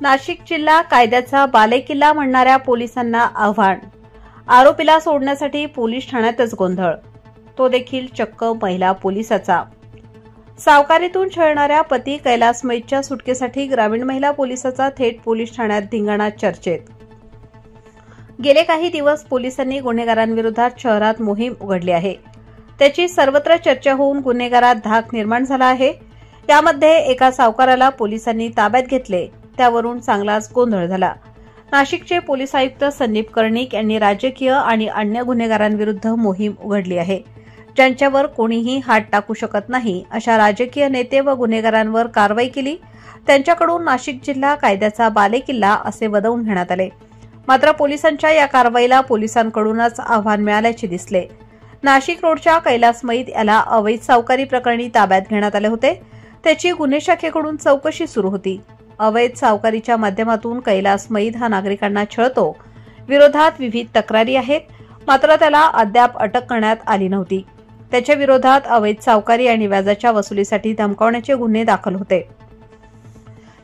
नाशिक जिल्हा कायद्याचा बालेकिल्ला म्हणणाऱ्या पोलिसांना आव्हान। आरोपीला सोडण्यासाठी पोलीस ठाण्यातच गोंधळ, तो देखील चक्क महिला पोलिसाचा। सावकारीतून छळणाऱ्या पती कैलास मैतच्या सुटकेसाठी ग्रामीण महिला पोलिसाचा थेट पोलीस ठाण्यात धिंगाणा चर्चेत। गेले काही दिवस पोलिसांनी गुन्हेगारांविरोधात शहरात मोहीम उघडली आहे। त्याची सर्वत्र चर्चा होऊन गुन्हेगारात धाक निर्माण झाला आहे। यामध्ये एका सावकाराला पोलिसांनी ताब्यात घेतले, त्यावरून चांगलाच गोंधळ झाला। नाशिकचे पोलीस आयुक्त संदीप कर्णिक यांनी राजकीय आणि अन्य गुन्हेगारांविरुद्ध मोहीम उघडली आहे। ज्यांच्यावर कोणीही हात टाकू शकत नाही अशा राजकीय नेते व गुन्हेगारांवर कारवाई केली। त्यांच्याकडून नाशिक जिल्हा कायद्याचा बालेकिल्ला असे वदवून घेण्यात आले। मात्र पोलिसांच्या या कारवाईला पोलिसांकडूनच आव्हान मिळाल्याचे दिसले। नाशिक रोडच्या कैलास मैत याला अवैध सावकारी प्रकरणी ताब्यात घेण्यात आले होते। त्याची गुन्हे शाखेकडून चौकशी सुरू होती। अवैध सावकारीच्या माध्यमातून कैलास मैत हा नागरिकांना छळतो, विरोधात विविध तक्रारी आहेत, मात्र त्याला अद्याप अटक करण्यात आली नव्हती। त्याच्या विरोधात अवैध सावकारी आणि व्याजाच्या वसुलीसाठी धमकावण्याचे गुन्हे दाखल होते।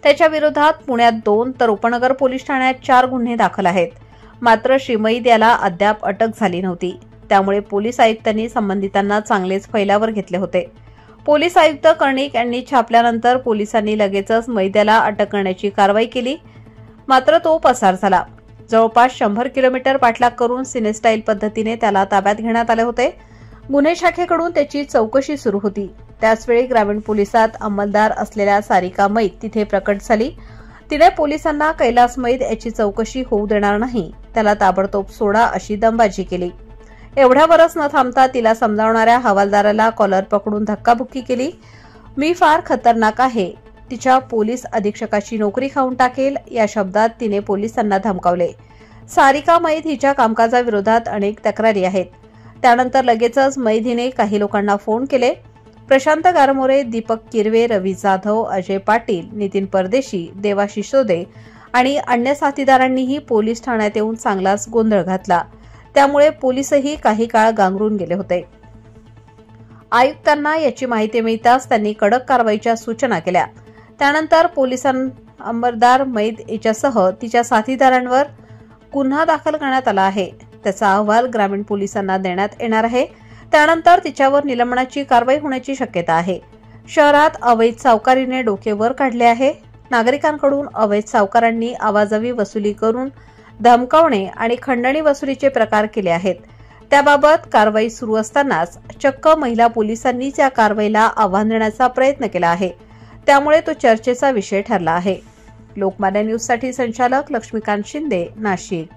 त्याच्या विरोधात पुण्यात 2 तर उपनगर पोलीस ठाण्यात 4 गुन्हे दाखल आहेत। मात्र मैत याला अद्याप अटक झाली नव्हती। त्यामुळे पोलीस आयुक्तांनी संबंधितांना चांगलेच फैलावर घेतले होते। पोलीस आयुक्त कर्णिक यांनी छापल्यानंतर पोलिसांनी लगेचच मैत याला अटक करण्याची कारवाई केली। मात्र तो पसार झाला। जवळपास 100 किलोमीटर पाठलाग करून सिनेस्टाईल पद्धतीने त्याला ताब्यात घेण्यात आले होते। गुन्हे शाखेकडून त्याची चौकशी सुरू होती। त्याचवेळी ग्रामीण पोलिसात अंमलदार असलेल्या सारिका मैत तिथे प्रकट झाली। तिने पोलिसांना कैलास मैत याची चौकशी होऊ देणार नाही, त्याला ताबडतोब सोडा अशी दमबाजी केली। एवढ्यावरच न थांबता तिला समजावणाऱ्या हवालदाराला कॉलर पकडून धक्काबुक्की केली। मी फार खतरनाक आहे, तिच्या पोलीस अधीक्षकाची नोकरी खाऊन टाकेल या शब्दात तिने पोलिसांना धमकावले। सारिका मैत हिच्या कामकाजाविरोधात अनेक तक्रारी आहेत। त्यानंतर लगेचच मैत हिने काही लोकांना फोन केले। प्रशांत गारमोरे, दीपक किरवे, रवी जाधव, अजय पाटील, नितीन परदेशी, देवाशिष सोदे आणि अन्य साथीदारांनीही पोलीस ठाण्यात येऊन चांगलाच गोंधळ घातला। त्यामुळे पोलीसही काही काळ गांगरून गेले होते। आयुक्तांना याची माहिती मिळताच त्यांनी कडक कारवाईच्या सूचना केल्या। त्यानंतर पोलिसांना अंमलदार मैत याच्यासह तिच्या साथीदारांवर गुन्हा दाखल करण्यात आला आहे। त्याचा अहवाल ग्रामीण पोलिसांना देण्यात येणार आहे। त्यानंतर तिच्यावर निलंबनाची कारवाई होण्याची शक्यता आहे। शहरात अवैध सावकारीने डोके वर काढले आहे। नागरिकांकडून अवैध सावकारांनी आवाजवी वसुली करून धमकावणे आणि खंडणी वसुलीचे प्रकार केले आहेत। त्याबाबत कारवाई सुरू असतानाच चक्क महिला पोलिसांनीच या कारवाईला आव्हान देण्याचा प्रयत्न केला आहे। त्यामुळे तो चर्चेचा विषय ठरला आहे। लोकमान्य न्यूजसाठी संचालक लक्ष्मीकांत शिंदे, नाशिक।